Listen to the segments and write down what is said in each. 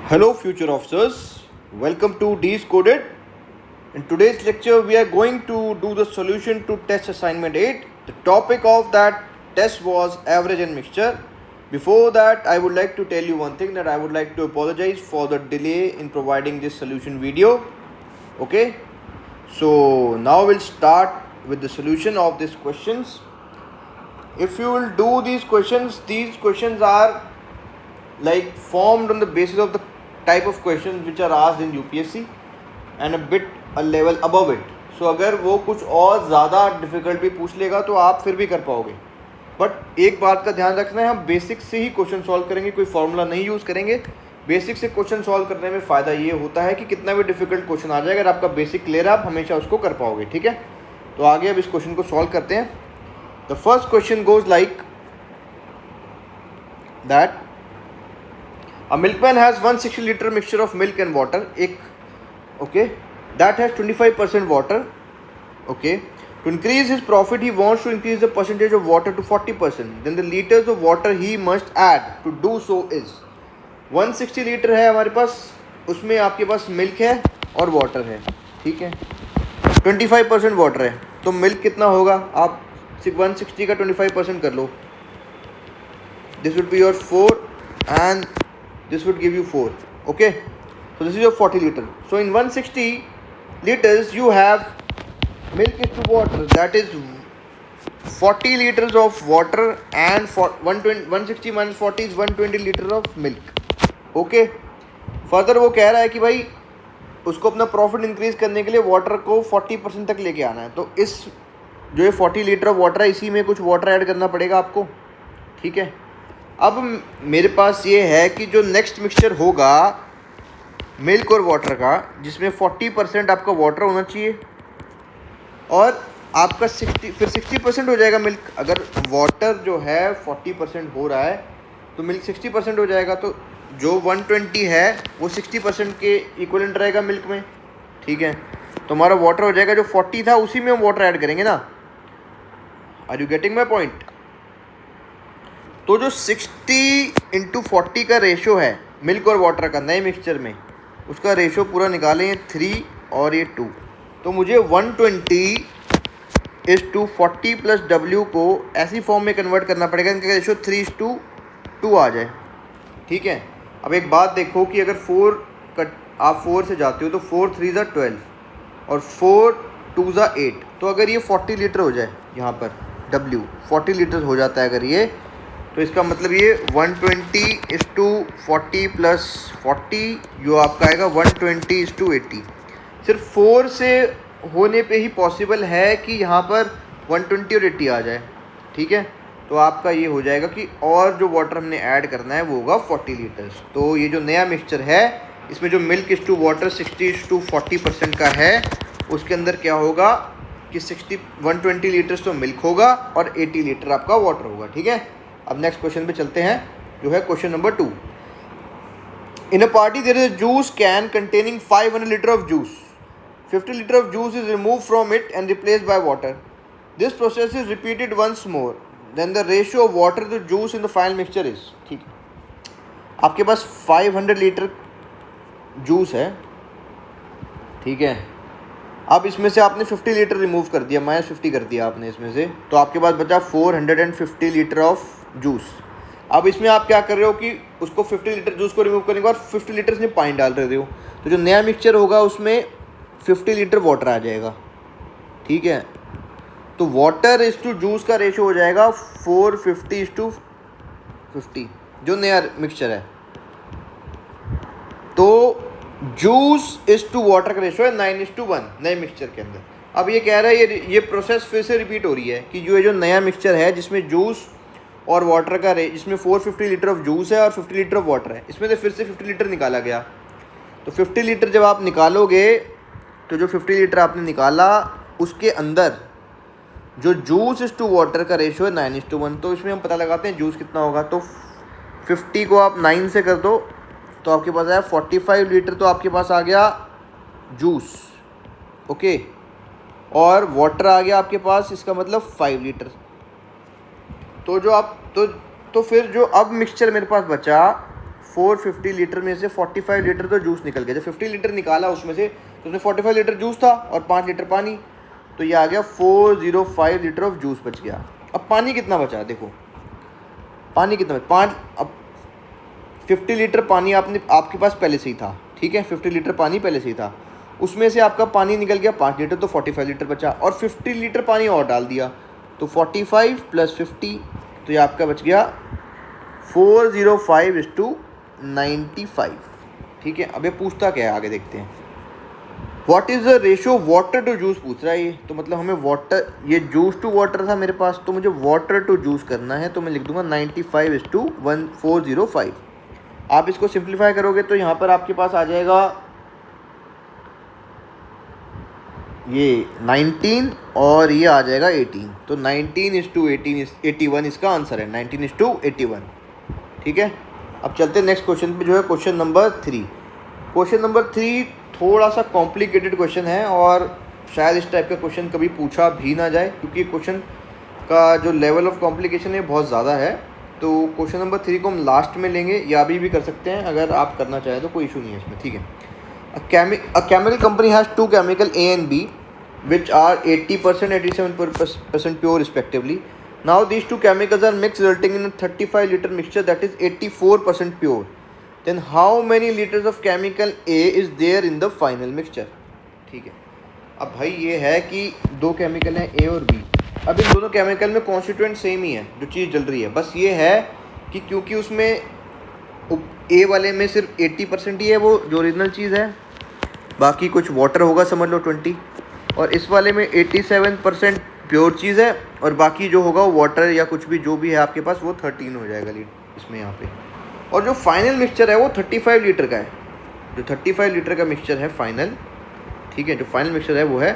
Hello, future officers. Welcome to D's Coded. In today's lecture, we are going to do the solution to test assignment 8. The topic of that test was average and mixture. Before that, I would like to tell you one thing, that I would like to apologize for the delay in providing this solution video. Okay, so now we'll start with the solution of these questions. If you will do these questions are like formed on the basis of the type of questions which are asked in UPSC and a level above it. So अगर वो कुछ और ज़्यादा difficult भी पूछ लेगा तो आप फिर भी कर पाओगे. बट एक बात का ध्यान रखना है, हम बेसिक से ही क्वेश्चन सॉल्व करेंगे, कोई फॉर्मूला नहीं यूज़ करेंगे. बेसिक से क्वेश्चन सॉल्व करने में फ़ायदा ये होता है कि कितना भी डिफ़िकल्ट क्वेश्चन आ जाए, अगर आपका बेसिक क्लियर है आप हमेशा उसको कर पाओगे. ठीक है, तो आगे अब इस क्वेश्चन को सॉल्व करते हैं. The first question goes like that a milkman has 160 liter mixture of milk and water. Okay, that has 25% water. Okay, to increase his profit, he wants to increase the percentage of water to 40%. Then the liters of water he must add to do so is 160 litre है हमारे पास, उसमें आपके पास milk है और water है. ठीक है, 25% water है तो मिल्क कितना होगा, आप 160 का 25% कर लो. This would be your 4 and this would give you 4. Okay, so this is your 40 liter. So in 160 liters you have milk is to water, that is 40 liters of water, and 160 minus 40 is 120 liter of milk. Okay, further वो कह रहा है कि भाई उसको अपना profit increase करने के लिए वाटर को 40% तक लेके आना है. तो इस जो ये 40 लीटर ऑफ वाटर है, इसी में कुछ वाटर ऐड करना पड़ेगा आपको. ठीक है, अब मेरे पास ये है कि जो नेक्स्ट मिक्सचर होगा मिल्क और वाटर का, जिसमें 40% आपका वाटर होना चाहिए और आपका 60% हो जाएगा मिल्क. अगर वाटर जो है 40% हो रहा है तो मिल्क 60% हो जाएगा. तो जो 120 है वो 60% के इक्वलेंट रहेगा मिल्क में. ठीक है, तो हमारा वाटर हो जाएगा, जो 40 था उसी में हम वाटर ऐड करेंगे ना. Are you getting my point? तो जो 60 इंटू 40 का रेशो है मिल्क और वाटर का नए मिक्सचर में, उसका रेशो पूरा निकालें, ये 3 और ये 2. तो मुझे 120:40 प्लस W को ऐसी फॉर्म में कन्वर्ट करना पड़ेगा इनका रेशो 3:2 आ जाए. ठीक है, अब एक बात देखो कि अगर आप 4 से जाते हो तो 4 3 ज़ा 12 और 4 2 ज़ा 8. तो अगर ये 40 लीटर हो जाए, यहाँ पर W 40 लीटर हो जाता है अगर ये, तो इसका मतलब ये 120:40 प्लस 40 जो आपका आएगा 120:80. सिर्फ 4 से होने पे ही पॉसिबल है कि यहाँ पर 120 और 80 आ जाए. ठीक है, तो आपका ये हो जाएगा कि और जो वाटर हमने ऐड करना है वो होगा 40 लीटर्स. तो ये जो नया मिक्सचर है इसमें जो मिल्क इस टू वाटर 60:40% का है, उसके अंदर क्या होगा कि 120 लीटर्स तो मिल्क होगा और 80 लीटर आपका वाटर होगा. ठीक है, अब नेक्स्ट क्वेश्चन पे चलते हैं, जो है question number 2. In a party there is a juice can containing 500 litre of juice. 50 litre of juice is remove from it and replaced by water. This process is repeated once more, then the ratio of water to juice in the final mixture is. ठीक है, आपके पास 500 litre juice है. ठीक है, अब इसमें से आपने 50 लीटर रिमूव कर दिया, -50 कर दिया आपने इसमें से, तो आपके पास बचा 450 लीटर ऑफ जूस. अब इसमें आप क्या कर रहे हो कि उसको 50 लीटर जूस को रिमूव करने के बाद 50 लीटर इसमें पानी डाल रहे हो. तो जो नया मिक्सचर होगा उसमें 50 लीटर वाटर आ जाएगा. ठीक है, तो वाटर इस टू जूस का रेशो हो जाएगा 450:50 जो नया मिक्सचर है. तो जूस इस टू वाटर का रेशो है 9:1 नए मिक्सचर के अंदर. अब ये कह रहा है ये प्रोसेस फिर से रिपीट हो रही है कि जो नया मिक्सचर है जिसमें जूस और वाटर का जिसमें 450 लीटर ऑफ जूस है और 50 लीटर ऑफ वाटर है, इसमें से फिर से 50 लीटर निकाला गया. तो 50 लीटर जब आप निकालोगे तो जो 50 लीटर आपने निकाला उसके अंदर जो जूस इस टू वाटर का रेशो है 9:1. तो इसमें हम पता लगाते हैं जूस कितना होगा. तो 50 को आप 9 से कर दो तो आपके पास आया 45 लीटर. तो आपके पास आ गया जूस. ओके, और वाटर आ गया आपके पास, इसका मतलब 5 लीटर. तो जो आप तो फिर जो अब मिक्सचर मेरे पास बचा 450 लीटर में से 45 लीटर तो जूस निकल गया। जब 50 लीटर निकाला उसमें से, तो उसमें 45 लीटर जूस था और 5 लीटर पानी, तो ये आ गया 405 लीटर ऑफ जूस बच गया। अब पानी कितना बचा, देखो पानी कितना बचा, 5, अब 50 लीटर पानी आपके पास पहले से ही था, ठीक है, 50 लीटर पानी पहले से ही था, उसमें से आपका पानी निकल गया 5 लीटर, तो 45 लीटर बचा, और 50 लीटर पानी और डाल दिया, तो 45 + 50, तो ये आपका बच गया 405:95, ठीक है। अब ये पूछता क्या है, आगे देखते हैं। What is the ratio water to juice पूछ रहा है ये, तो मतलब हमें वाटर, ये जूस टू वाटर था मेरे पास, तो मुझे वाटर टू जूस करना है, तो मैं लिख दूंगा 95:405। आप इसको सिंप्लीफाई करोगे तो यहाँ पर आपके पास आ जाएगा ये 19 और ये आ जाएगा 18, तो 19:18 81 इसका आंसर है, 19:81, ठीक है। अब चलते हैं नेक्स्ट क्वेश्चन पे, जो है क्वेश्चन नंबर 3। क्वेश्चन नंबर 3 थोड़ा सा कॉम्प्लिकेटेड क्वेश्चन है, और शायद इस टाइप का क्वेश्चन कभी पूछा भी ना जाए, क्योंकि क्वेश्चन का जो लेवल ऑफ कॉम्प्लिकेशन है बहुत ज़्यादा है। तो क्वेश्चन नंबर 3 को हम लास्ट में लेंगे, या अभी भी कर सकते हैं, अगर आप करना चाहें तो कोई इशू नहीं है इसमें, ठीक है। A chemical company has two chemical A and B, which are 80% 87% pure respectively. Now these two chemicals are mixed, resulting in a 35 liter mixture that is 84% pure. Then how many liters of chemical A is there in the final mixture? ठीक है। अब भाई ये है कि दो chemical हैं A और B। अब इन दोनों केमिकल में कॉन्स्टिट्यूएंट सेम ही है, जो चीज़ जल रही है, बस ये है कि क्योंकि उसमें A वाले में सिर्फ 80% ही है वो जो ओरिजिनल चीज़ है, बाकी कुछ वाटर होगा समझ लो 20, और इस वाले में 87% प्योर चीज़ है, और बाकी जो होगा वो वाटर या कुछ भी जो भी है आपके पास वो 13 हो जाएगा लीटर इसमें यहाँ पे। और जो फाइनल मिक्सचर है वो 35 लीटर का है, जो 35 लीटर का मिक्सचर है फाइनल, ठीक है, जो फाइनल मिक्सचर है वो है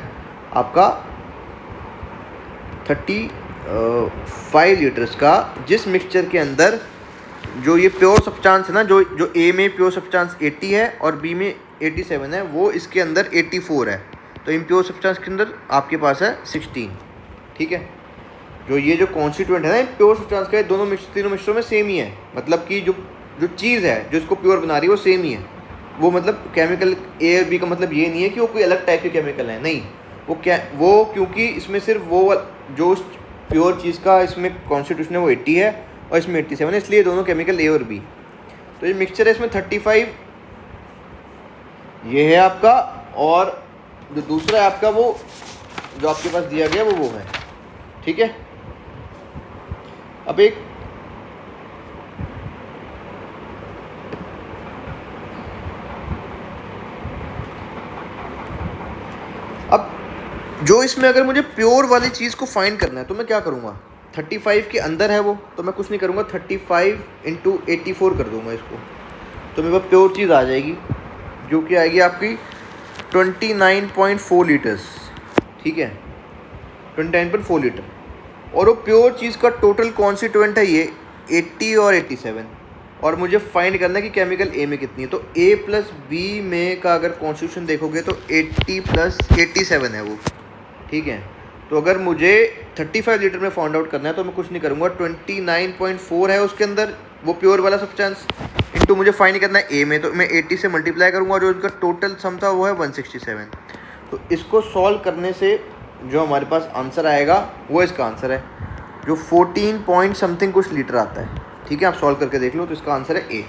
आपका 35 लीटर्स का, जिस मिक्सचर के अंदर जो ये प्योर सब्सटेंस है ना, जो ए में प्योर सब्सटेंस 80 है और बी में 87 है, वो इसके अंदर 84 है, तो इम्प्योर सब्सटेंस के अंदर आपके पास है 16, ठीक है। जो ये जो कॉन्स्टिट्यूएंट है ना प्योर सब्सटेंस का, दोनों तीनों मिक्सचर में सेम ही है, मतलब कि जो चीज़ है जो इसको प्योर बना रही है वो सेम ही है। वो मतलब केमिकल ए और बी का मतलब ये नहीं है कि वो कोई अलग टाइप के केमिकल हैं, नहीं, वो क्योंकि इसमें सिर्फ वो जो प्योर चीज़ का इसमें कॉन्स्टिट्यूशन है वो 80 है और इसमें 87 है, इसलिए दोनों केमिकल ए और बी। तो ये मिक्सचर है, इसमें 35 ये है आपका, और जो दूसरा है आपका वो जो आपके पास दिया गया वो है, ठीक है। अब जो इसमें अगर मुझे प्योर वाली चीज़ को फाइंड करना है तो मैं क्या करूँगा, 35 के अंदर है वो, तो मैं कुछ नहीं करूँगा, 35 × 84 कर दूँगा इसको, तो मेरे पास प्योर चीज़ आ जाएगी, जो कि आएगी आपकी 29.4 लीटर्स, ठीक है, 29.4 लीटर। और वो प्योर चीज़ का टोटल कॉन्स्टिट्यूएंट है ये 80 और 87, और मुझे फाइंड करना है कि केमिकल ए में कितनी है। तो A + B में का अगर कॉन्स्टिट्यूशन देखोगे तो 80 + 87 है वो, ठीक है। तो अगर मुझे 35 लीटर में फाइंड आउट करना है तो मैं कुछ नहीं करूँगा, 29.4 है उसके अंदर वो प्योर वाला सब्सटेंस, इनटू मुझे फाइंड करना है ए में, तो मैं 80 से मल्टीप्लाई करूँगा, जो इसका टोटल सम था वो है 167। तो इसको सॉल्व करने से जो हमारे पास आंसर आएगा वो इसका आंसर है, जो 14 पॉइंट समथिंग कुछ लीटर आता है, ठीक है। आप सॉल्व करके देख लो, तो इसका आंसर है ए,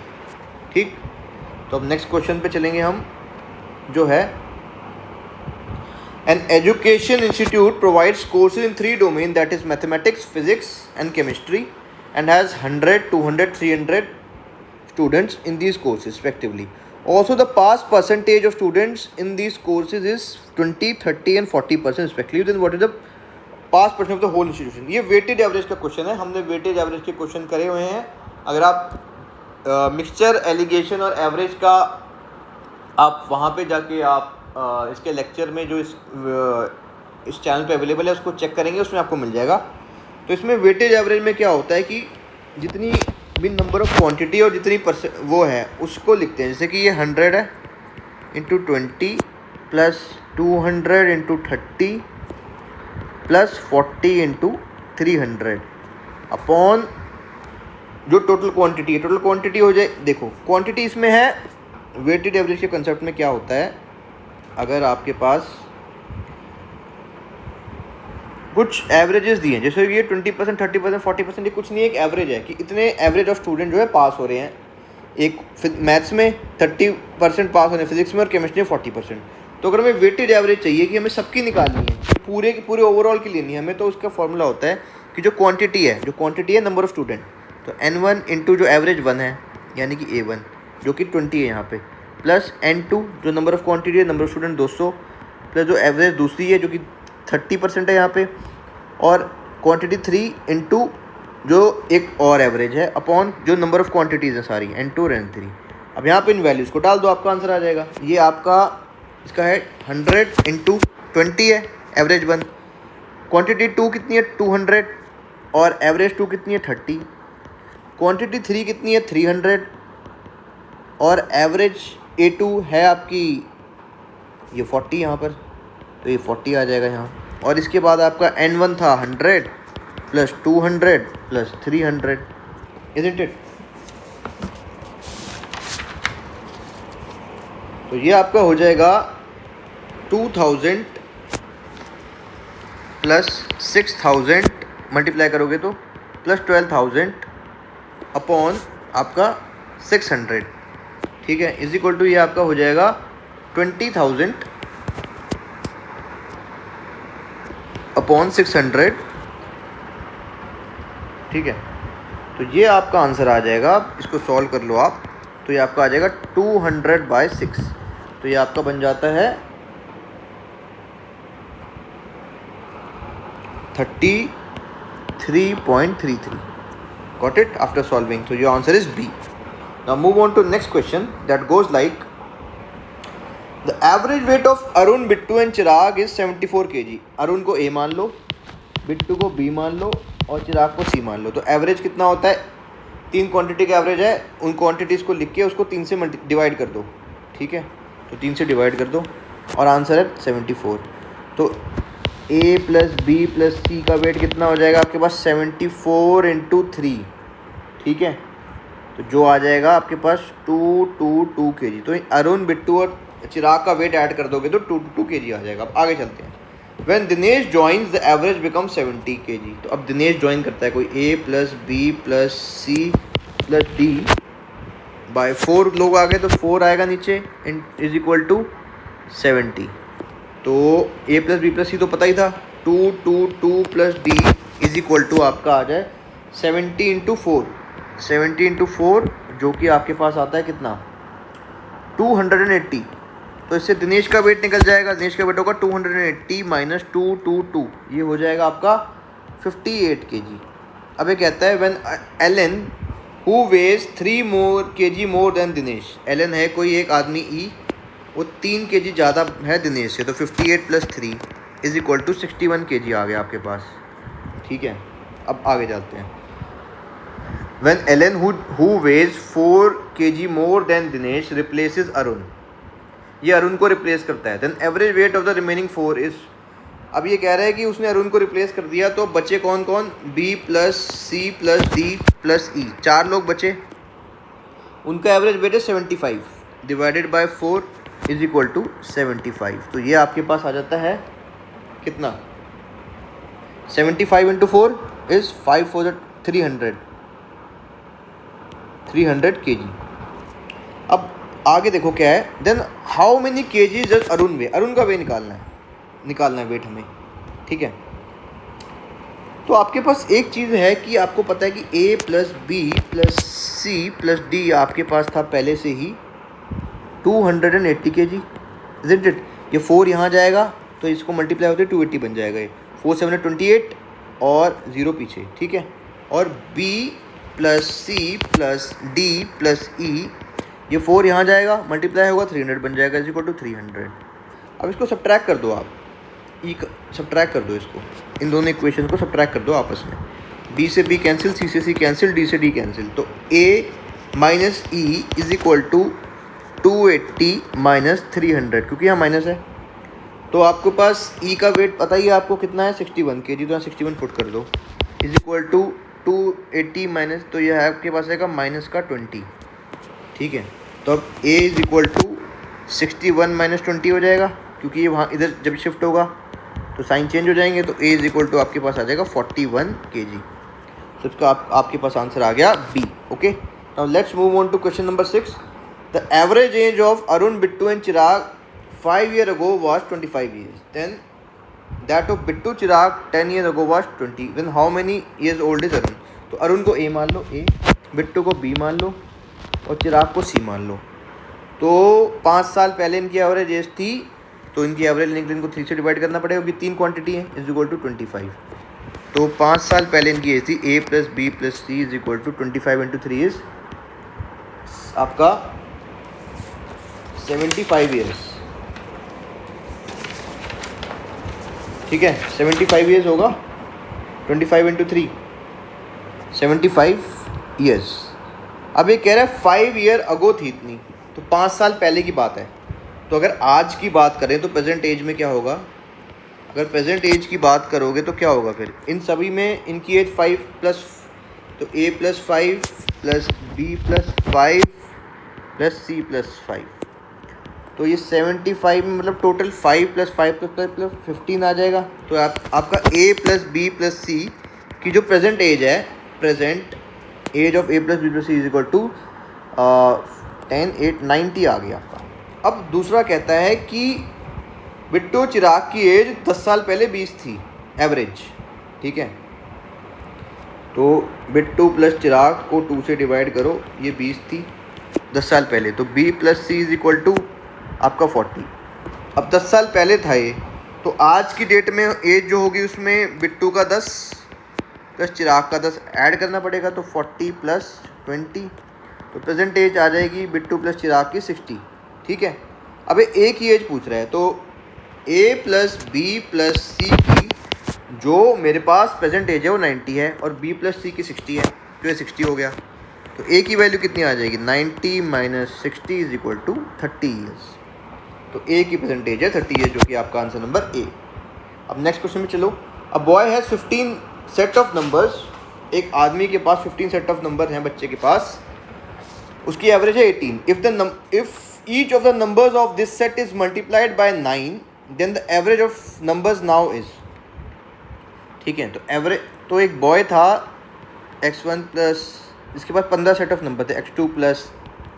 ठीक। तो अब नेक्स्ट क्वेश्चन पे चलेंगे हम, जो है An education institute provides courses in 3 domains, that is mathematics, physics and chemistry, and has 100, 200, 300 students in these courses respectively. Also the pass percentage of students in these courses is 20, 30 and 40% respectively. Then what is the pass percentage of the whole institution? ये weighted average का question है, हमने weighted average के question करे हुए हैं। अगर आप मिक्सचर एलिगेशन और एवरेज का आप वहाँ पे जाके आप इसके लेक्चर में जो इस चैनल पे अवेलेबल है उसको चेक करेंगे, उसमें आपको मिल जाएगा। तो इसमें वेटेज एवरेज में क्या होता है कि जितनी भी नंबर ऑफ क्वांटिटी और जितनी % वो है उसको लिखते हैं, जैसे कि ये 100 है × 20 + 200 × 30 + 40 × 300 अपॉन जो टोटल क्वांटिटी है, टोटल क्वांटिटी हो जाए, देखो क्वांटिटी इसमें है, वेटेड एवरेज के कंसेप्ट में क्या होता है, अगर आपके पास कुछ एवरेजेस दिए हैं, जैसे ये 20%, 30%, 40%, ये कुछ नहीं, एक एवरेज है कि इतने एवरेज ऑफ स्टूडेंट जो है पास हो रहे हैं, एक मैथ्स में 30% पास हो रहे हैं, फिजिक्स में, और केमिस्ट्री में 40%। तो अगर हमें वेटेड एवरेज चाहिए कि हमें सबकी निकालनी है, पूरे की पूरे ओवरऑल की लेनी है हमें, तो उसका फॉर्मूला होता है कि जो क्वांटिटी है नंबर ऑफ स्टूडेंट, तो N1 इंटू जो एवरेज 1 है यानी कि A1 जो कि 20 है यहाँ पे, प्लस N2 जो नंबर ऑफ क्वांटिटी है, नंबर ऑफ स्टूडेंट 200, प्लस जो एवरेज दूसरी है जो कि 30% है यहाँ पे, और क्वांटिटी 3 इंटू जो एक और एवरेज है अपॉन जो नंबर ऑफ क्वांटिटीज़ हैं सारी N2 और N3। अब यहाँ पे इन वैल्यूज़ को डाल दो, आपका आंसर आ जाएगा। ये आपका इसका है 100 इंटू 20 है एवरेज 1, क्वांटिटी 2 कितनी है 200, और एवरेज 2 कितनी है 30, क्वांटिटी 3 कितनी है 300, और एवरेज A2 है आपकी ये 40 यहाँ पर, तो ये 40 आ जाएगा यहाँ। और इसके बाद आपका N1 था 100 प्लस 200 प्लस 300, इज़न्ट इट? तो ये आपका हो जाएगा 2000 प्लस 6000 मल्टीप्लाई करोगे तो प्लस 12000 अपॉन आपका 600, ठीक है, इज इक्वल टू ये आपका हो जाएगा 20,000 अपॉन 600, ठीक है। तो ये आपका आंसर आ जाएगा, इसको सॉल्व कर लो आप, तो ये आपका आ जाएगा 200/6, तो ये आपका बन जाता है 33.33। Got it? After solving, so your answer is B. Now move on to next question that goes like, the average weight of Arun, Bittu and Chirag is 74 kg. Arun को A मान लो, बिट्टू को B मान लो, और चिराग को C मान लो। तो average कितना होता है, 3 क्वांटिटी का एवरेज है, उन क्वांटिटीज़ को लिख के उसको 3 से डिवाइड कर दो, ठीक है, तो 3 से डिवाइड कर दो और आंसर है 74। तो A plus B plus C का वेट कितना हो जाएगा आपके पास 74 इंटू 3, ठीक है, तो जो आ जाएगा आपके पास 222 kg। तो अरुण, बिट्टू और चिराग का वेट ऐड कर दोगे तो 222 kg आ जाएगा। अब आगे चलते हैं। When Dinesh joins the average become 70 kg। तो अब दिनेश ज्वाइन करता है, कोई A plus B plus C plus D by 4 लोग आ गए, तो 4 आएगा नीचे इज इक्वल टू 70। तो A plus B plus C तो पता ही था, 222 plus D is equal to आपका आ जाए 70 इंटू 4, 70 इंटू 4 जो कि आपके पास आता है कितना 280। तो इससे दिनेश का वेट निकल जाएगा, दिनेश का वेट होगा 280 माइनस 222, ये हो जाएगा आपका 58 kg। अब ये कहता है when Alan who weighs 3 kg more than Dinesh, Alan है कोई एक आदमी ई, वो 3 kg ज़्यादा है दिनेश से, तो 58 plus 3 is equal to 61 kg आ गया आपके पास, ठीक है। अब आगे जाते हैं। When Alan who weighs 4 kg more than Dinesh replaces Arun, ये अरुण को रिप्लेस करता है, then average weight of the remaining 4 is. अब ये कह रहा है कि उसने अरुण को रिप्लेस कर दिया, तो बचे कौन कौन, B plus C plus D plus E, 4 लोग बचे, उनका एवरेज वेट है 75 divided by 4 is equal to 75। तो ये आपके पास आ जाता है कितना 75 इंटू 4 इज 5 4 300 kg। अब आगे देखो क्या है, then how many kg just Arun weigh, Arun का वे निकालना है वेट हमें, ठीक है। तो आपके पास एक चीज़ है कि आपको पता है कि A plus B plus C plus D आपके पास था पहले से ही 280 kg, इज़न्ट इट? ये 4 यहाँ जाएगा तो इसको मल्टीप्लाई होते 280 बन जाएगा, ये 4 7 28 और 0 पीछे, ठीक है। और B plus C plus D plus E, ये 4 यहाँ जाएगा मल्टीप्लाई होगा 300 बन जाएगा इज इक्वल टू 300। अब इसको सब्ट्रैक्ट कर दो आप, सब्ट्रैक्ट कर दो इसको, इन दोनों इक्वेशन को सब्ट्रैक्ट कर दो आपस में, B से B कैंसिल, C से C कैंसिल, D से D कैंसिल, तो A minus E is equal to 280 minus 300, क्योंकि यहाँ माइनस है। तो आपके पास E का वेट पता ही है आपको कितना है 61 kg, तो यहाँ 61 पुट कर दो इज इक्वल टू 280 माइनस, तो ये है आपके पास आएगा माइनस का 20, ठीक है। तो अब a is equal to 61 minus 20 हो जाएगा, क्योंकि ये वहाँ इधर जब शिफ्ट होगा तो साइन चेंज हो जाएंगे, तो a इज इक्वल टू आपके पास आ जाएगा 41 kg। तो इसका आपके पास आंसर आ गया B. Okay, now let's move on to question number 6। The average age of Arun, Bittu and Chirag 5 years ago was 25 years. Then that of Bittu, Chirag 10 years ago was 20. Then how many years old is Arun? तो अरुण को A मान लो, A, Bittu को B मान लो और चिराग को C मान लो। तो 5 साल पहले इनकी एवरेज एज थी, तो इनकी एवरेज लेने के लिए इनको 3 से डिवाइड करना पड़ेगा, क्योंकि 3 क्वांटिटी है, इज इक्वल टू 25। तो 5 साल पहले इनकी एज थी A plus B plus C is equal to 25 into 3 is आपका 75 ईयर्स, ठीक है। 75 ईयर्स होगा, 25 इंटू 3 75 ईयर्स। अब ये कह रहा है 5 ईयर अगो थी इतनी, तो 5 साल पहले की बात है। तो अगर आज की बात करें तो प्रेजेंट एज में क्या होगा, अगर प्रेजेंट एज की बात करोगे तो क्या होगा फिर इन सभी में, इनकी एज 5 प्लस, तो A plus 5 plus B plus 5 plus C plus 5, तो ये 75 में मतलब टोटल 5 प्लस 5 प्लस 15 आ जाएगा। तो आपका A plus B plus C की जो प्रेजेंट एज है, present age of A plus B plus C is equal to 10 8 90 आ गया आपका। अब दूसरा कहता है कि बिट्टू चिराग की एज 10 साल पहले 20 थी एवरेज, ठीक है। तो बिट्टू प्लस चिराग को 2 से डिवाइड करो, ये 20 थी 10 साल पहले, तो B plus C is equal to आपका 40। अब 10 साल पहले था ये, तो आज की डेट में एज जो होगी उसमें बिट्टू का 10 प्लस चिराग का 10 ऐड करना पड़ेगा, तो 40 प्लस 20, तो प्रेजेंट एज आ जाएगी बिट्टू प्लस चिराग की 60, ठीक है। अब ए की एज पूछ रहा है, तो A plus B plus C की जो मेरे पास प्रेजेंट एज है वो 90 है और B प्लस C की 60 है, तो ये 60 हो गया। तो A की वैल्यू कितनी आ जाएगी, 90 minus 60 is equal to 30 years. तो A की परसेंटेज है 30 ईयर्स, जो कि आपका आंसर नंबर A। अब नेक्स्ट क्वेश्चन में चलो। A boy has 15 set of numbers, एक आदमी के पास 15 सेट ऑफ नंबर हैं, बच्चे के पास, उसकी एवरेज है 18। If each of the numbers of this set is multiplied by 9, then the average of numbers now is, ठीक है। तो एवरेज, तो एक बॉय था x1 प्लस, इसके पास 15 सेट ऑफ नंबर थे, x2 प्लस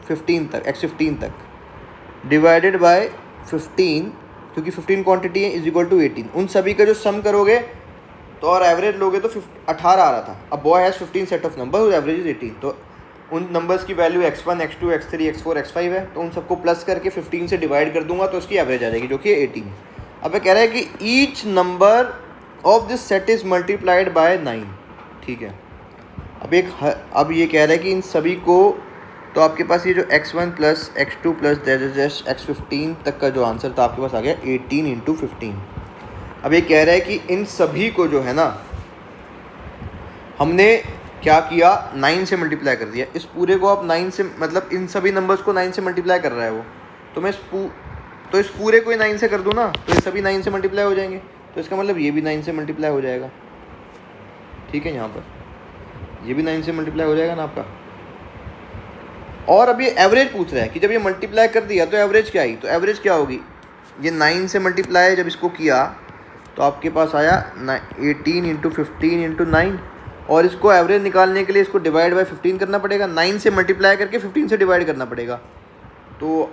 15 तक, x15 तक, डिवाइडेड बाय 15, क्योंकि 15 क्वांटिटी है, इज इक्वल टू 18। उन सभी का जो सम करोगे तो और एवरेज लोगे तो 18 आ रहा था। अब boy has 15 set of number, average is 18, तो उन नंबर्स की value x1 x2 x3 x4 x5 है, तो उन सबको प्लस करके 15 से डिवाइड कर दूंगा तो उसकी एवरेज आ जाएगी, जो कि 18। अब ये कह रहा है कि each number of this set is multiplied by 9, ठीक है। अब ये कह रहा है कि इन सभी को, तो आपके पास ये जो x1 plus x2 plus x15 तक का जो आंसर था आपके पास आ गया 18 इंटू 15। अब ये कह रहा है कि इन सभी को जो है ना, हमने क्या किया, 9 से मल्टीप्लाई कर दिया। इस पूरे को आप 9 से, मतलब इन सभी नंबर्स को 9 से मल्टीप्लाई कर रहा है वो, तो मैं इस पूरे को ही 9 से कर दूँ ना, तो ये सभी 9 से मल्टीप्लाई हो जाएंगे, तो इसका मतलब ये भी 9 से मल्टीप्लाई हो जाएगा, ठीक है। यहाँ पर ये भी 9 से मल्टीप्लाई हो जाएगा ना आपका। और अब ये एवरेज पूछ रहा है कि जब ये मल्टीप्लाई कर दिया तो एवरेज क्या आई, तो एवरेज क्या होगी, ये 9 से मल्टीप्लाई जब इसको किया तो आपके पास आया 18 इंटू 15 इंटू 9, और इसको एवरेज निकालने के लिए इसको डिवाइड बाय 15 करना पड़ेगा, 9 से मल्टीप्लाई करके 15 से डिवाइड करना पड़ेगा। तो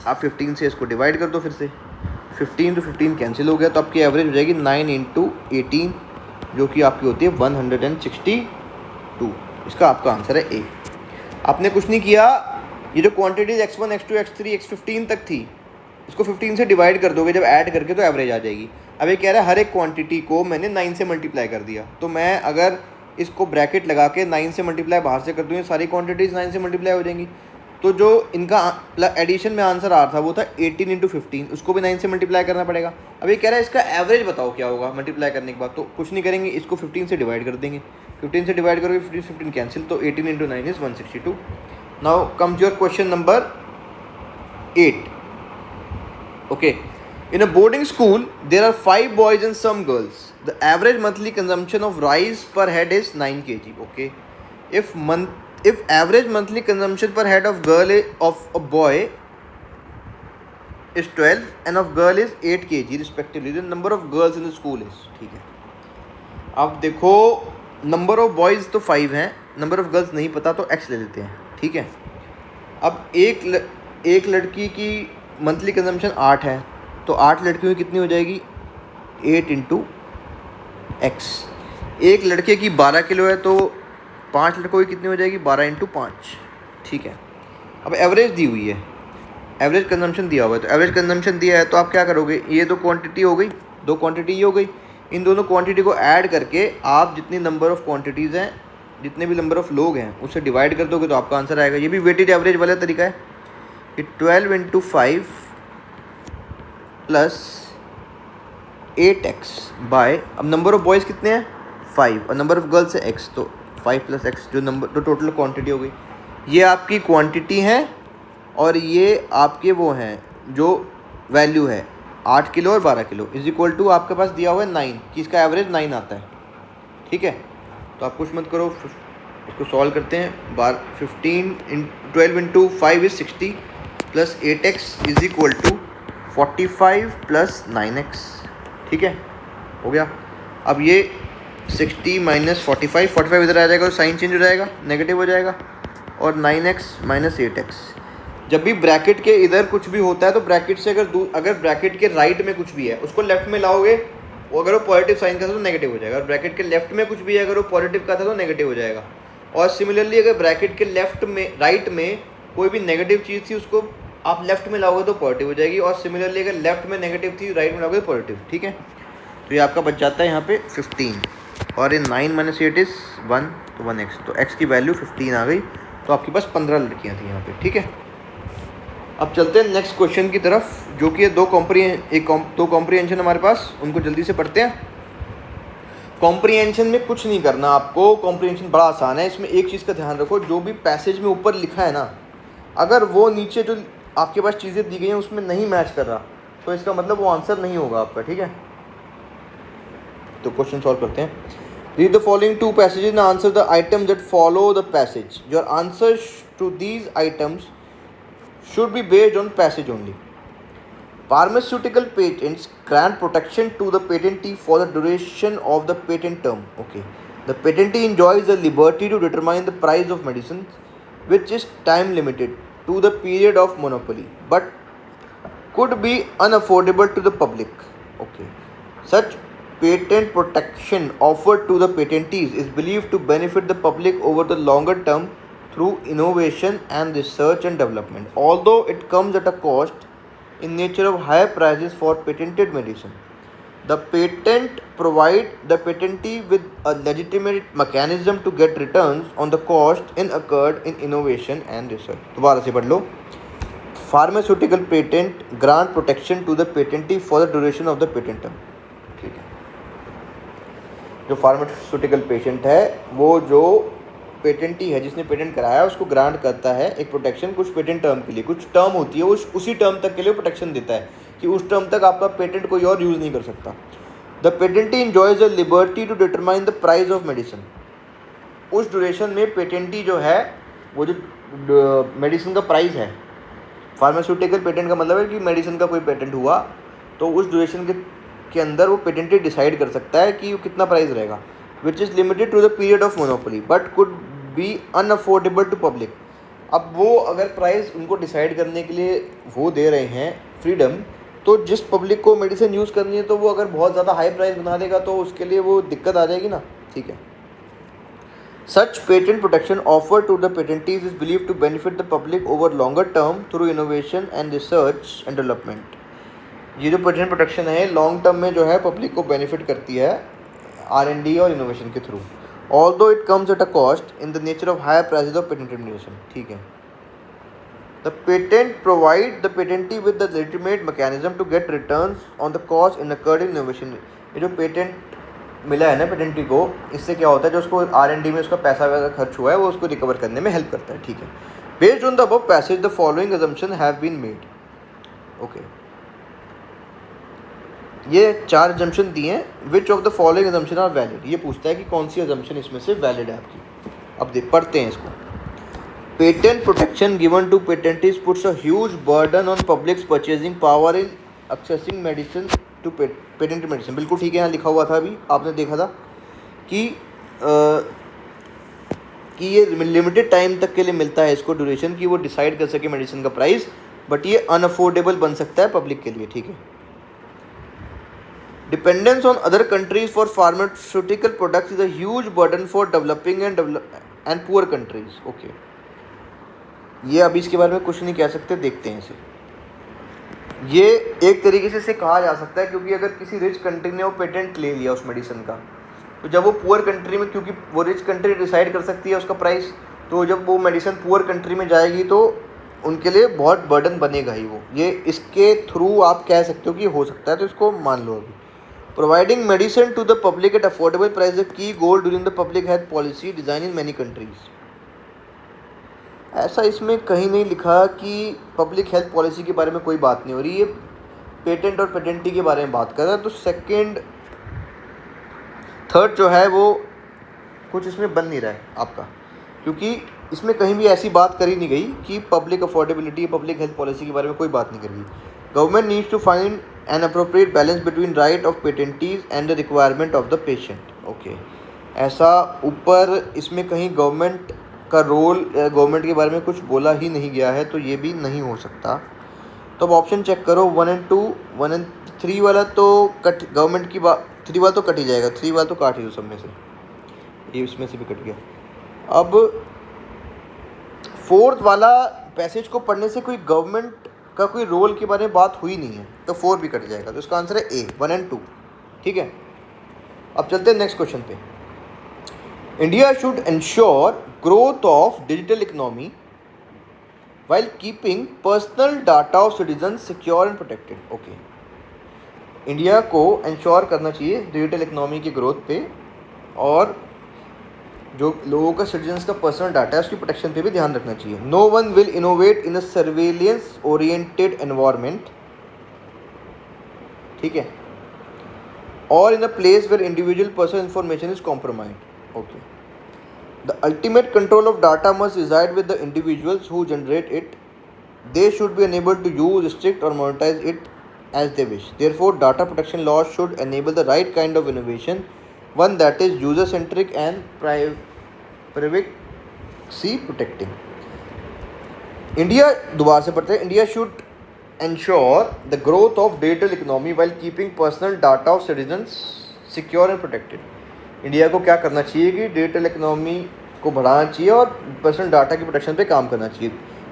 आप 15 से इसको डिवाइड कर दो, फिर से 15 तो 15 कैंसिल हो गया, तो आपकी एवरेज हो जाएगी 9 इंटू 18, जो कि आपकी होती है 162। इसका आपका आंसर है ए। आपने कुछ नहीं किया, ये जो quantities x1 x2 x3 x15 तक थी, इसको 15 से डिवाइड कर दोगे जब ऐड करके, तो एवरेज आ जाएगी। अब ये कह रहा है हर एक क्वांटिटी को मैंने 9 से मल्टीप्लाई कर दिया, तो मैं अगर इसको ब्रैकेट लगा के 9 से मल्टीप्लाई बाहर से कर दूँ, सारी क्वांटिटीज़ 9 से मल्टीप्लाई हो जाएंगी। तो जो इनका एडिशन में आंसर आ रहा था वो था 18 इंटू 15, उसको भी 9 से मल्टीप्लाई करना पड़ेगा। अब ये कह रहा है इसका एवरेज बताओ क्या होगा मल्टीप्लाई करने के बाद, तो कुछ नहीं करेंगे, इसको 15 से डिवाइड कर देंगे, 15 से डिवाइड करोगे 15 कैंसिल, तो 18 into 9 is 162। Now comes your question number 8। Okay, In a boarding school, there are 5 boys and some girls. The average monthly consumption of rice per head is 9 kg. Okay. If average monthly consumption per head of a boy is 12 and of girl is 8 kg respectively, the number of girls in the school is. ठीक है. अब देखो number of boys तो 5 हैं, number of girls नहीं पता तो x ले लेते हैं. ठीक है. अब एक लड़की की मंथली कंजम्पशन 8 है तो 8 लड़कियों की कितनी हो जाएगी 8 इंटू एक्स. एक लड़के की 12 किलो है तो 5 लड़कों की कितनी हो जाएगी 12 इंटू 5. ठीक है. अब एवरेज दी हुई है, एवरेज कंजम्पशन दिया हुआ है, तो एवरेज कंजम्पशन दिया है तो आप क्या करोगे, ये तो क्वांटिटी हो गई, 2 क्वांटिटी ये हो गई, इन दोनों क्वांटिटी को ऐड करके आप जितनी नंबर ऑफ़ क्वांटिटीज़ हैं, जितने भी नंबर ऑफ़ लोग हैं उससे डिवाइड कर दोगे तो आपका आंसर आएगा. ये भी वेटेज एवरेज वाला तरीका है कि 12 इंटू 5 प्लस 8x बाय, अब नंबर ऑफ़ बॉयज़ कितने हैं 5 और नंबर ऑफ़ गर्ल्स है x, तो 5 प्लस x जो नंबर तो टोटल क्वांटिटी हो गई. ये आपकी क्वांटिटी है और ये आपके वो हैं जो वैल्यू है 8 किलो और 12 किलो इज इक्वल टू आपके पास दिया हुआ है 9 कि इसका एवरेज 9 आता है. ठीक है. तो आप कुछ मत करो, इसको सॉल्व करते हैं. 12 into 5 is 60 plus 8x is equal to 45 plus 9x. ठीक है, हो गया. अब ये 60 माइनस 45 इधर आ जाएगा तो साइन चेंज हो जाएगा, नेगेटिव हो जाएगा, और 9x माइनस 8x. जब भी ब्रैकेट के इधर कुछ भी होता है तो ब्रैकेट से अगर ब्रैकेट के राइट में कुछ भी है उसको लेफ्ट में लाओगे, वो अगर वो पॉजिटिव साइन का था तो नेगेटिव हो जाएगा, और ब्रैकेट के लेफ्ट में कुछ भी है अगर वो पॉजिटिव का था तो नेगेटिव हो जाएगा. और सिमिलरली अगर ब्रैकेट के लेफ्ट में राइट में कोई भी नेगेटिव चीज़ थी उसको आप लेफ्ट में लाओगे तो पॉजिटिव हो जाएगी, और सिमिलरली अगर लेफ्ट में नेगेटिव थी राइट में लाओगे तो पॉजिटिव. ठीक है. तो ये आपका बच जाता है यहाँ पे 15, और ये 9 माइनस 8 इज़ 1 तो 1x, तो x की वैल्यू 15 आ गई. तो आपके पास 15 लड़कियाँ थी यहाँ पे. ठीक है. अब चलते हैं नेक्स्ट क्वेश्चन की तरफ, जो कि है दो कॉम्प्रीहेंशन हमारे पास, उनको जल्दी से पढ़ते हैं. कॉम्प्रीहेंशन में कुछ नहीं करना आपको, कॉम्प्रीहेंशन बड़ा आसान है. इसमें एक चीज़ का ध्यान रखो, जो भी पैसेज में ऊपर लिखा है ना, अगर वो नीचे जो आपके पास चीज़ें दी गई हैं उसमें नहीं मैच कर रहा तो इसका मतलब वो आंसर नहीं होगा आपका. ठीक है. तो क्वेश्चन सॉल्व करते हैं. Read the following 2 passages and answer the items that follow the passage. Your answers to these items should be based on passage only. Pharmaceutical patents grant protection to the patentee for the duration of the patent term. Okay. The patentee enjoys the liberty to determine the price of medicines, which is time limited to the period of monopoly, but could be unaffordable to the public. Okay. Such patent protection offered to the patentees is believed to benefit the public over the longer term through innovation and research and development, although it comes at a cost in nature of higher prices for patented medicine. The patent provide the patentee with a legitimate mechanism to get returns on the cost incurred in innovation and research. दोबारा से पढ़ लो. Pharmaceutical patent grant protection to the patentee for the duration of the patent term. ठीक है. जो pharmaceutical patient है वो जो पेटेंटी है जिसने पेटेंट कराया उसको ग्रांट करता है एक प्रोटेक्शन कुछ पेटेंट टर्म के लिए. कुछ टर्म होती है, उसी टर्म तक के लिए प्रोटेक्शन देता है कि उस टर्म तक आपका पेटेंट कोई और यूज़ नहीं कर सकता. The patentee enjoys the liberty to determine the price of medicine. उस ड्यूरेशन में पेटेंटी जो है वो जो मेडिसिन का प्राइस है, फार्मास्यूटिकल पेटेंट का मतलब है कि मेडिसिन का कोई पेटेंट हुआ तो उस ड्यूरेशन के अंदर वो पेटेंटी डिसाइड कर सकता है कि वो कितना प्राइस रहेगा, which is limited to the period of monopoly but could be unaffordable to public. अब वो अगर प्राइस उनको डिसाइड करने के लिए वो दे रहे हैं फ्रीडम, तो जिस पब्लिक को मेडिसिन यूज़ करनी है तो वो अगर बहुत ज़्यादा हाई प्राइस बना देगा तो उसके लिए वो दिक्कत आ जाएगी ना. ठीक है. Such patent protection offered to the patentees is believed to benefit the public over longer term through innovation and research and development. ये जो पेटेंट प्रोटेक्शन है लॉन्ग टर्म में जो है पब्लिक को बेनिफिट करती है R&D और इनोवेशन के through, although it comes at a cost in the nature of higher prices of patent administration. ठीक है. The patent provide the patentee with the legitimate mechanism to get returns on the cost incurred in innovation. ये जो patent मिला है ना पेटेंटी को, इससे क्या होता है जो उसको R&D में उसका पैसा वैसा खर्च हुआ है वो उसको रिकवर करने में हेल्प करता है. ठीक है. Based on the above passage the following assumption have been made. Okay. ये 4 एजम्पशन दिए हैं, which of the following assumption are valid. ये पूछता है कि कौन सी एजम्पशन इसमें से वैलिड है आपकी। अब देख पढ़ते हैं इसको। Patent protection given to patentees puts a huge burden on public's purchasing power in accessing medicine to patent medicine. बिल्कुल ठीक है, यहाँ लिखा हुआ था, अभी आपने देखा था कि ये लिमिटेड टाइम तक के लिए मिलता है इसको ड्यूरेशन, कि वो डिसाइड कर सके मेडिसिन का प्राइस, बट ये अनअफोर्डेबल बन सकता है पब्लिक के लिए। ठीक है। Dependence on other countries for pharmaceutical products is a huge burden for developing and poor countries. Okay, ये अभी इसके बारे में कुछ नहीं कह सकते, देखते हैं इसे। ये एक तरीके से इसे कहा जा सकता है, क्योंकि अगर किसी रिच कंट्री ने वो पेटेंट ले लिया उस मेडिसिन का, तो जब वो पुअर कंट्री में, क्योंकि वो रिच कंट्री डिसाइड कर सकती है उसका प्राइस, तो जब वो मेडिसिन पुअर कंट्री में जाएगी तो उनके लिए बहुत बर्डन बनेगा ही वो। ये इसके थ्रू आप कह सकते हो कि हो सकता है, तो इसको मान लो अभी। Providing medicine to the public at affordable price the key goal during the public health policy design in many countries. ऐसा इसमें कहीं नहीं लिखा कि पब्लिक हेल्थ पॉलिसी के बारे में कोई बात नहीं हो रही, ये पेटेंट और पेटेंटी के बारे में बात कर रहा है। तो सेकंड थर्ड जो है वो कुछ इसमें बन नहीं रहा है आपका, क्योंकि इसमें कहीं भी ऐसी बात करी नहीं गई कि public affordability, public health policy के बारे में कोई बात नहीं करी। Government needs to find an appropriate balance between right of patentees and the requirement of the patient. Okay, ऐसा ऊपर इसमें कहीं गवर्नमेंट का रोल, गवर्नमेंट के बारे में कुछ बोला ही नहीं गया है, तो ये भी नहीं हो सकता। तो अब ऑप्शन चेक करो, 1 और 2, 1 और 3 वाला तो कट, गवर्नमेंट की बात, 3 वाला तो कट ही जाएगा, 3 वाला तो काट ही दो सब में से, ये इसमें से भी कट गया। अब 4th वाला पैसेज को पढ़ने से कोई गवर्नमेंट का कोई रोल के बारे में बात हुई नहीं है, तो 4 भी कट जाएगा, तो इसका आंसर है ए, 1 और 2। ठीक है, अब चलते हैं नेक्स्ट क्वेश्चन पे। India should ensure growth of digital economy while keeping personal data of citizens secure and protected. Okay, India को इंश्योर करना चाहिए डिजिटल इकोनॉमी की ग्रोथ पे, और जो लोगों का, सिटीजन्स का पर्सनल डाटा है उसकी प्रोटेक्शन पे भी ध्यान रखना चाहिए। No one will innovate in a surveillance oriented environment. ठीक है, और in a place where individual personal information is compromised. Okay, the ultimate control of data must reside with the individuals who generate it. They should be unable to use, restrict or monetize it as they wish. Therefore, data protection laws should enable the right kind of innovation, one that is user-centric and privacy protecting. India, दोबारा से पढ़ते हैं, India should ensure the growth of digital economy while keeping personal data of citizens secure and protected. India को क्या करना चाहिए कि digital economy को बढ़ाना चाहिए और पर्सनल डाटा की प्रोटेक्शन पे काम करना चाहिए।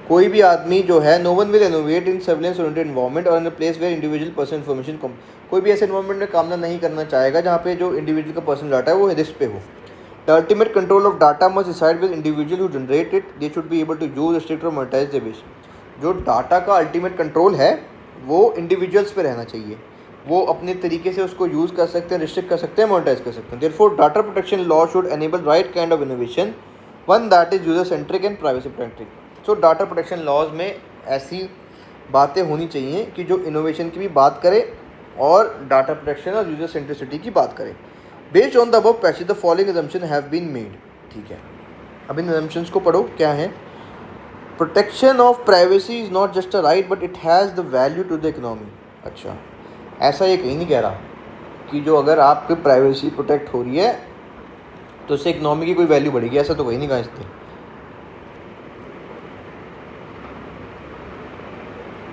कोई भी आदमी जो है, no one will innovate in surveillance oriented environment और in a place where individual personal information, कोई भी ऐसे एनवायरनमेंट में काम नहीं करना चाहेगा जहाँ पे जो इंडिविजुअल का पर्सनल डाटा है वो रिस्क पे हो। The ultimate control of data must decide with individual who generate it, they should be able to use, restrict और मोनेटाइज द विश। जो डाटा का अल्टीमेट कंट्रोल है वो इंडिविजुअल्स पे रहना चाहिए, वो अपने तरीके से उसको यूज़ कर सकते हैं, रिस्ट्रिक्ट कर सकते हैं, मोनेटाइज कर सकते हैं। Therefore data protection law should enable right kind of innovation, one that is user centric and privacy protective. So data protection laws में ऐसी बातें होनी चाहिए कि जो इनोवेशन की भी बात करे और डाटा प्रोटेक्शन और यूजर सेंट्रिसिटी की बात करे। Based on the above passage the following assumption have been made. ठीक है, अब इन असम्पशंस को पढ़ो, क्या है। Protection of privacy is not just a right but it has the value to the economy. अच्छा, ऐसा ये कहीं नहीं कह रहा कि जो अगर आपकी प्राइवेसी प्रोटेक्ट हो रही है तो उससे इकोनॉमी की कोई वैल्यू बढ़ेगी, ऐसा तो कहीं नहीं कहा इसने।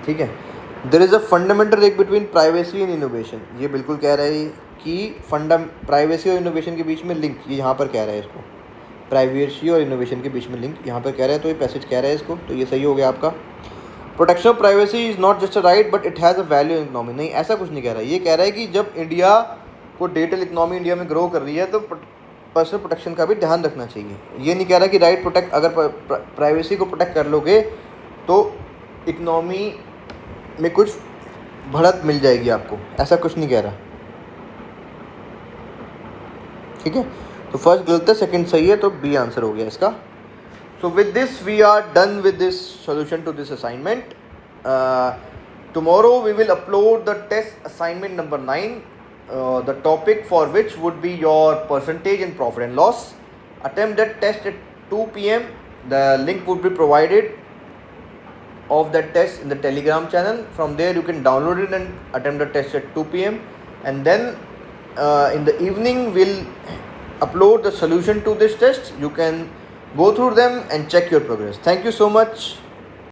ठीक है, there is a fundamental link between privacy and innovation. ये बिल्कुल कह रहा है कि प्राइवेसी और इनोवेशन के बीच में लिंक, ये यहाँ पर कह रहा है इसको, प्राइवेसी और इनोवेशन के बीच में लिंक यहाँ पर कह रहा है, तो ये पैसेज कह रहा है इसको, तो ये सही हो गया आपका। Protection of privacy is not just a right but it has a value in economy. नहीं, ऐसा कुछ नहीं कह रहा है, ये कह रहा है कि जब इंडिया को डिजिटल इकोनॉमी इंडिया में ग्रो कर रही है तो पर्सनल प्रोटेक्शन का भी ध्यान रखना चाहिए। ये नहीं कह रहा कि राइट प्रोटेक्ट, अगर प्राइवेसी को प्रोटेक्ट कर लोगे तो इकोनॉमी में कुछ बढ़त मिल जाएगी आपको, ऐसा कुछ नहीं कह रहा। ठीक है, तो फर्स्ट गलत है, सेकंड सही है, तो बी आंसर हो गया इसका। So with this we are done with this solution to this assignment. Tomorrow we will upload the test assignment number 9, the topic for which would be your percentage in profit and loss. Attempt that test at 2 p.m. The link would be provided of that test in the Telegram channel. From there you can download it and attempt the test at 2 p.m. and then in the evening we'll upload the solution to this test. You can go through them and check your progress. Thank you so much.